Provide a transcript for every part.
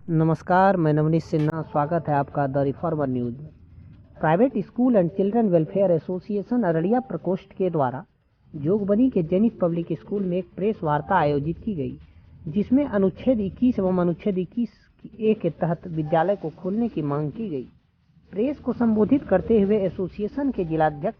नमस्कार, मैं नवनीत सिन्हा। स्वागत है आपका द रिफॉर्मर न्यूज में। Private school and children welfare association Araria प्रकोष्ठ के द्वारा जोगबनी के जेनिथ पब्लिक स्कूल में एक प्रेस वार्ता आयोजित की गई, जिसमें अनुच्छेद 21 एवं अनुच्छेद 21A के तहत विद्यालय को खोलने की मांग की गई। प्रेस को संबोधित करते हुए एसोसिएशन के जिलाध्यक्ष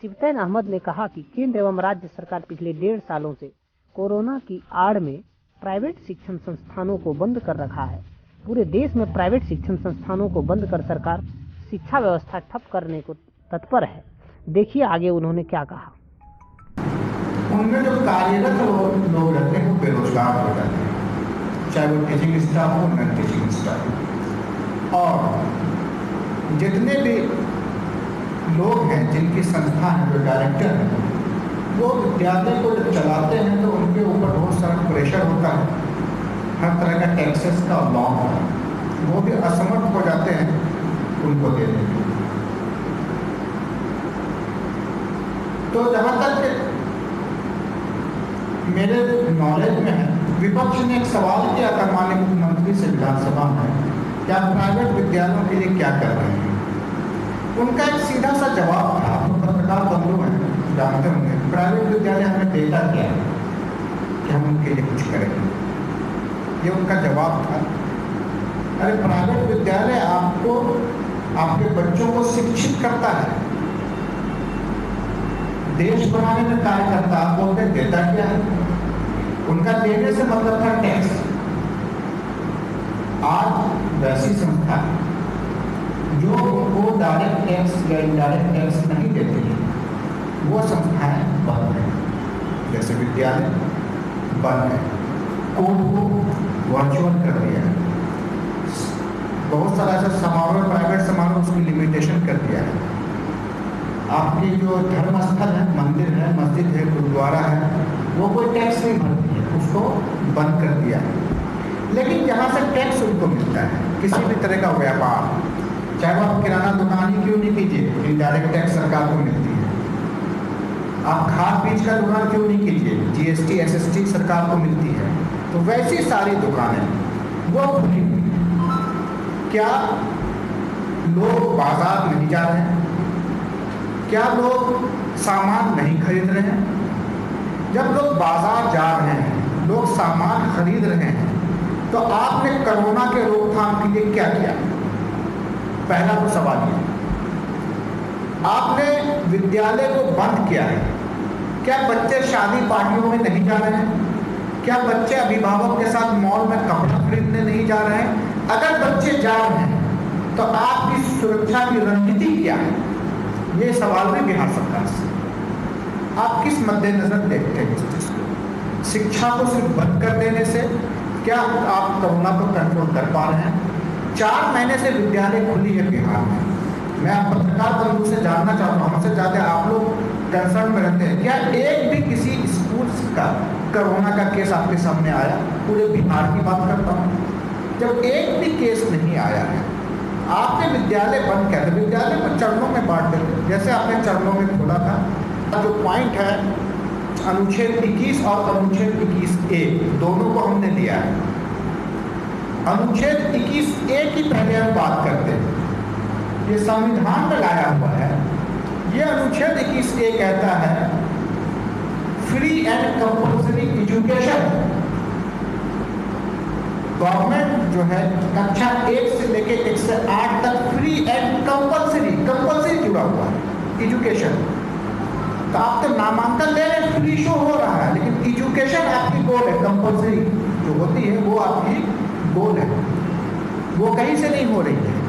सिबतैन अहमद ने कहा कि केंद्र एवं राज्य सरकार पिछले 1.5 सालों से कोरोना की आड़ में प्राइवेट शिक्षण संस्थानों को बंद कर रखा है। पूरे देश में प्राइवेट शिक्षण संस्थानों को बंद कर सरकार शिक्षा व्यवस्था ठप करने को तत्पर है। देखिए आगे उन्होंने क्या कहा। उनमें जो कार्यरत लोग रहते हैं वो बेरोजगार हो जाते हैं, चाहे वो टीचिंग स्टाफ हो, नॉन टीचिंग स्टाफ। और जितने भी लोग हैं जिनकी संस्था है, जो डायरेक्टर हैं, वो विद्यालय को जब चलाते हैं तो उनके ऊपर बहुत सारा प्रेशर होता है, हर तरह का टैक्सेस का लॉ है, वो भी असमर्थ हो जाते हैं उनको देने के। तो जहाँ तक मेरे नॉलेज में है, विपक्ष ने एक सवाल किया था माननीय मुख्यमंत्री से विधानसभा में, क्या प्राइवेट विद्यालयों के लिए क्या कर रहे हैं। उनका एक सीधा सा जवाब था, आप पत्रकार बंधु हैं जानते होंगे, प्राइवेट विद्यालय हमें देता क्या है कि हम उनके लिए कुछ करेंगे, ये उनका जवाब था। अरे प्राइवेट विद्यालय आपको, आपके बच्चों को शिक्षित करता है, देश बनाने में कार्य करता है। आप बोलते देता क्या है, उनका देने से मतलब था टैक्स। आज वैसी संस्था जो उनको डायरेक्ट टैक्स या इनडायरेक्ट टैक्स नहीं देती है, वो संस्थाएं बंद है, जैसे विद्यालय बंद है, कोर्ट को वर्चुअल कर दिया है, बहुत सारा ऐसा समारोह, प्राइवेट समारोह, उसकी लिमिटेशन कर दिया है। आपकी जो धर्म स्थल है, मंदिर है, मस्जिद है, गुरुद्वारा है, वो कोई टैक्स नहीं भरती है, उसको बंद कर दिया है। लेकिन जहाँ से टैक्स उनको मिलता है, किसी भी तरह का व्यापार, चाहे वो आप किराना दुकान ही क्यों नहीं कीजिए, इनडायरेक्ट टैक्स सरकार को मिलती है। आप खाद बीज का दुकान क्यों नहीं कीजिए, GST SST सरकार को मिलती है। तो वैसी सारी दुकानें वो खुली हुई। क्या लोग बाजार नहीं जा रहे हैं? क्या लोग सामान नहीं खरीद रहे हैं? जब लोग बाजार जा रहे हैं, लोग सामान खरीद रहे हैं, तो आपने कोरोना के रोकथाम के लिए क्या किया? पहला तो सवाल ये, आपने विद्यालय को बंद किया है। क्या बच्चे शादी पार्टियों में नहीं जा रहे हैं? क्या बच्चे अभिभावक के साथ मॉल में कपड़ा खरीदने नहीं जा रहे हैं? अगर बच्चे जा रहे हैं तो आपकी सुरक्षा की रणनीति क्या है? ये सवाल भी बिहार सरकार से, आप किस मद्देनजर देखते हैं इस चीज को? शिक्षा को सिर्फ बंद कर देने से क्या आप कोरोना को कंट्रोल कर पा रहे हैं? 4 महीने से विद्यालय खुली है बिहार में। मैं आप पत्रकार बंधु से जानना चाहता हूँ, हमसे ज़्यादा आप लोग कंसर्न में रहते हैं, क्या एक भी किसी स्कूल का कोरोना का केस आपके सामने आया? पूरे बिहार की बात करता हूँ, जब एक भी केस नहीं आया है, आपने विद्यालय बंद किया था। विद्यालय को चरणों में बांट देते, जैसे आपने चरणों में खोला था। जो पॉइंट है अनुच्छेद 21 और अनुच्छेद 21A दोनों को हमने लिया है। अनुच्छेद 21A की पहले हम बात करते हैं, ये संविधान में लाया हुआ है। ये अनुच्छेद 21A कहता है free and compulsory education. Government जो है कक्षा 1 से लेके 1 से 8 तक फ्री एंड कंपल्सरी जुड़ा हुआ है एजुकेशन। तो आप तो नामांकन ले रहे हैं, फ्री शो हो रहा है, लेकिन एजुकेशन आपकी गोल है, कंपल्सरी जो होती है वो आपकी गोल है, वो कहीं से नहीं हो रही है।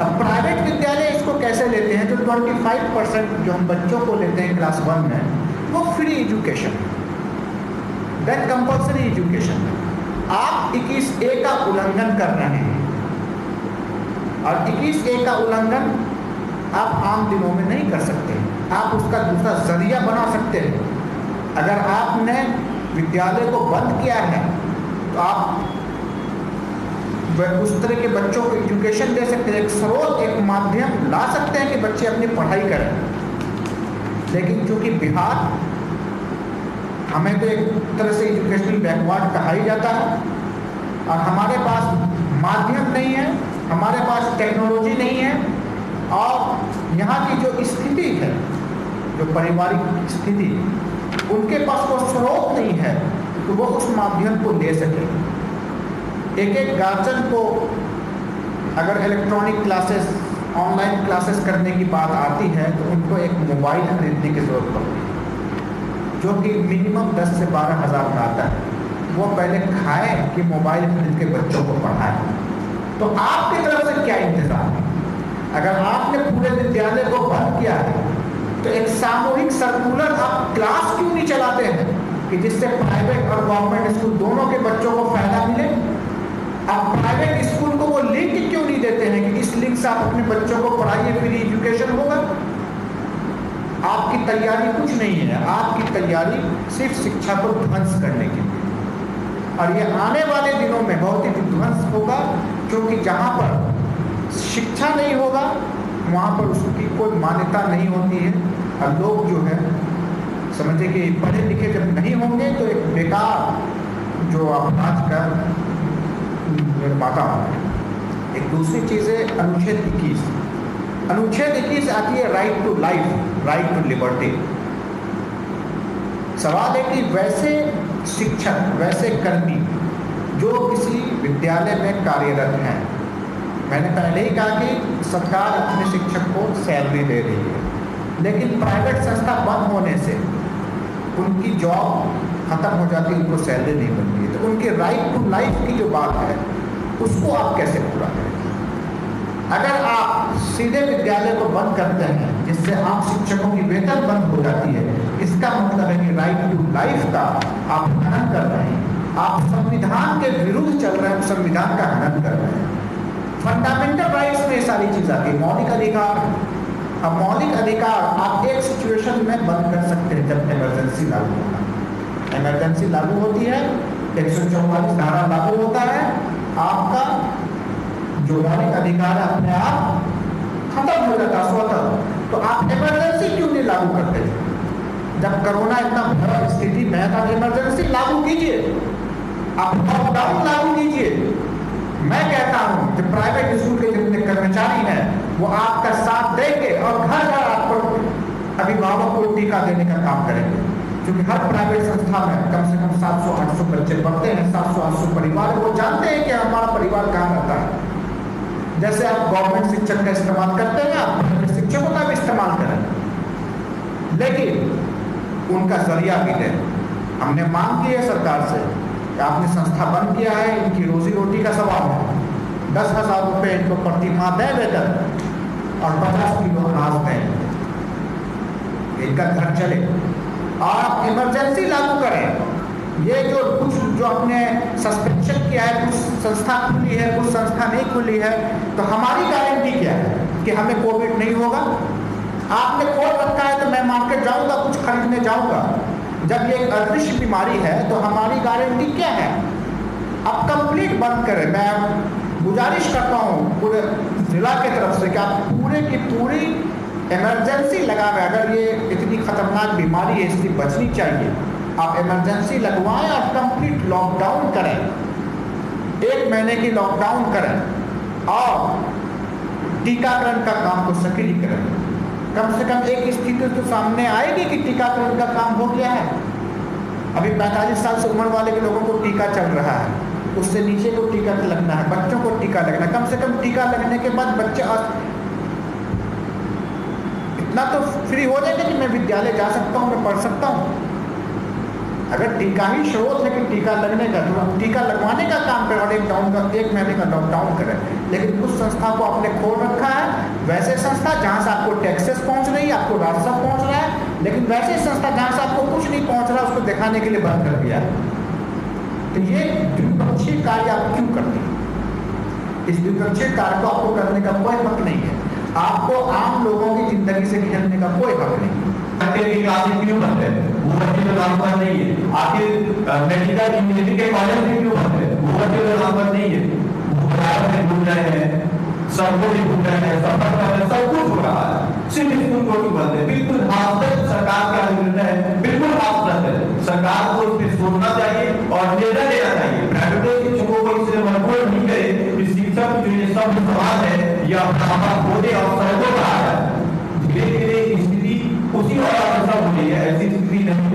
अब प्राइवेट विद्यालय इसको कैसे लेते हैं? जो 25% जो हम बच्चों को लेते हैं क्लास 1 में, वो free education, that compulsory education. आप 21A का उल्लंघन कर रहे हैं, और 21A का उल्लंघन आप आम दिनों में नहीं कर सकते। आप उसका दूसरा जरिया बना सकते हैं। अगर आपने विद्यालय को बंद किया है तो आप उस तरह के बच्चों को एजुकेशन दे सकते हैं, एक स्रोत, एक माध्यम ला सकते हैं कि बच्चे अपनी पढ़ाई करें। लेकिन चूंकि बिहार, हमें तो एक तरह से एजुकेशनल बैकवर्ड कहा ही जाता है, और हमारे पास माध्यम नहीं है, हमारे पास टेक्नोलॉजी नहीं है, और यहाँ की जो स्थिति है, जो पारिवारिक स्थिति, उनके पास वो स्रोत नहीं है तो वो उस माध्यम को ले सके। एक एक गार्जियन को अगर इलेक्ट्रॉनिक क्लासेस, ऑनलाइन क्लासेस करने की बात आती है तो उनको एक मोबाइल खरीदने की ज़रूरत पड़ती है, जो कि मिनिमम 10 से 12 हज़ार का आता है। वो पहले खाए कि मोबाइल खरीद के बच्चों को पढ़ाए। तो आपकी तरफ से क्या इंतज़ाम है? अगर आपने पूरे विद्यालय को बंद किया है तो एक सामूहिक सर्कुलर आप क्लास क्यों नहीं चलाते हैं कि जिससे प्राइवेट और गवर्नमेंट स्कूल दोनों के बच्चों को फायदा मिले? आप प्राइवेट स्कूल को वो लिंक क्यों नहीं देते हैं कि इस लिंक से आप अपने बच्चों को पढ़ाइए, फ्री एजुकेशन होगा? आपकी तैयारी कुछ नहीं है, आपकी तैयारी सिर्फ शिक्षा को ध्वंस करने के लिए, और ये आने वाले दिनों में बहुत ही विध्वंस होगा, क्योंकि जहाँ पर शिक्षा नहीं होगा वहाँ पर उसकी कोई मान्यता नहीं होती है, और लोग जो है समझे कि पढ़े लिखे जब नहीं होंगे तो एक बेकार जो अपराध का निर्माता है। एक दूसरी चीज़ है अनुच्छेद 21। अनुच्छेद 21 आती है right to life, right to liberty. सवाल है कि वैसे शिक्षक, वैसे कर्मी जो किसी विद्यालय में कार्यरत हैं, मैंने पहले ही कहा कि सरकार अपने शिक्षक को सैलरी दे रही है, लेकिन प्राइवेट संस्था बंद होने से उनकी जॉब खत्म हो जाती है, उनको सैलरी नहीं मिलती है। तो उनकी राइट टू लाइफ की जो बात है उसको आप कैसे पूरा करेंगे? अगर आप सीधे विद्यालय को बंद करते हैं जिससे आप शिक्षकों की वेतन बंद हो जाती है, इसका मतलब है कि राइट टू लाइफ का आप हनन कर रहे हैं, आप संविधान के विरुद्ध चल रहे हैं, संविधान का हनन कर रहे हैं। फंडामेंटल राइट्स में ये सारी चीज आती है, मौलिक अधिकार। अब मौलिक अधिकार आप एक सिचुएशन में बंद कर सकते हैं जब इमरजेंसी लागू होगा। इमरजेंसी लागू होती है, 144 धारा लागू होता है, आपका जो मौलिक अधिकार है अपने आप खत्म हो जाता स्वतः। तो आप इमरजेंसी क्यों नहीं लागू करते? जब कोरोना इतना भयावह स्थिति में है तो इमरजेंसी लागू कीजिए, आप लॉकडाउन लागू कीजिए। मैं कहता हूं कि प्राइवेट स्कूल के जितने कर्मचारी हैं वो आपका साथ देंगे और घर घर आपको अभिभावक को टीका देने का काम करेंगे, क्योंकि हर प्राइवेट संस्था में कम से कम 700-800 बच्चे पढ़ते हैं, 700-800 परिवार, वो जानते हैं कि हमारा परिवार कहाँ रहता है। जैसे आप गवर्नमेंट शिक्षक का इस्तेमाल करते हैं, आप प्राइवेट शिक्षकों का भी इस्तेमाल करें, लेकिन उनका जरिया भी दें। हमने मांग की है सरकार से कि आपने संस्था बंद किया है, इनकी रोजी रोटी का सवाल है, 10,000 रुपये इनको प्रति माह दें वेतन और 50 किलो अनाज दें, इनका घर चले। और आप इमरजेंसी लागू करें। ये जो कुछ जो आपने सस्पेंशन किया है, कुछ संस्था खुली है, कुछ संस्था नहीं खुली है, तो हमारी गारंटी क्या है कि हमें कोविड नहीं होगा? आपने खोल रखा है तो मैं मार्केट जाऊंगा, कुछ खरीदने जाऊंगा। जब ये एक अदृश्य बीमारी है तो हमारी गारंटी क्या है? अब कंप्लीट बंद करें। मैं गुजारिश करता हूँ पूरे जिला की तरफ से कि आप पूरे की पूरी इमरजेंसी लगाएं। अगर ये इतनी खतरनाक बीमारी है, इससे बचनी चाहिए, आप इमरजेंसी लगवाएं और कंप्लीट लॉकडाउन करें, 1 महीने की लॉकडाउन करें और टीकाकरण का काम को सक्रिय करें। कम से कम एक स्थिति तो सामने आएगी कि टीकाकरण का काम हो गया है। अभी 45 साल से उम्र वाले के लोगों को टीका चल रहा है, उससे नीचे को टीका लगना है, बच्चों को टीका लगना है। कम से कम टीका लगने के बाद बच्चे इतना तो फ्री हो जाएगा कि मैं विद्यालय जा सकता हूँ, मैं पढ़ सकता हूँ। अगर टीका ही स्रोत है कि टीका लगने का, तो टीका लगवाने का काम करें और 1 महीने का लॉकडाउन करें। लेकिन कुछ संस्था को आपने खोल रखा है, वैसे संस्था जहाँ से आपको टैक्सेस पहुँच रही है, आपको राजस्व पहुँच रहा है, लेकिन वैसे संस्था जहाँ से आपको कुछ नहीं पहुँच रहा, उसको दिखाने के लिए बंद कर दिया है। तो ये द्विपक्षीय कार्य आप क्यों करते हैं? इस द्विपक्षीय कार्य को आपको करने का कोई हक नहीं है। आपको आम लोगों की जिंदगी से खेलने का कोई हक नहीं है। क्लासेस क्यों बनते हैं? वो बच्चे तो नाम पर नहीं है। आखिर मेडिकल इंजीनियरिंग के कॉलेज भी क्यों बनते हैं? वो बच्चे तो नाम पर नहीं है। वो बाहर में घूम रहे हैं, सबको भी घूम रहे हैं, सफर कर रहे हैं, सब कुछ हो रहा है, सिर्फ स्कूल को क्यों बनते हैं? बिल्कुल हास्यक सरकार का निर्णय है, बिल्कुल हास्यक है। सरकार को इस पर सोचना चाहिए और निर्णय लेना चाहिए। प्राइवेट शिक्षकों को इससे मजबूर नहीं करे,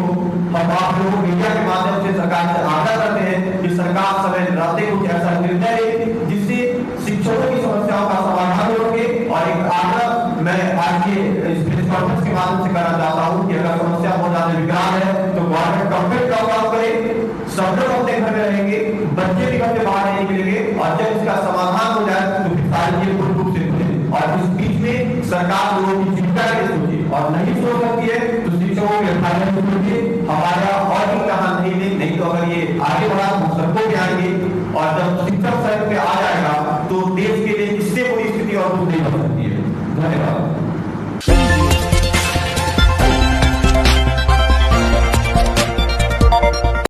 हम आप लोगों मीडिया के माध्यम से सरकार से आग्रह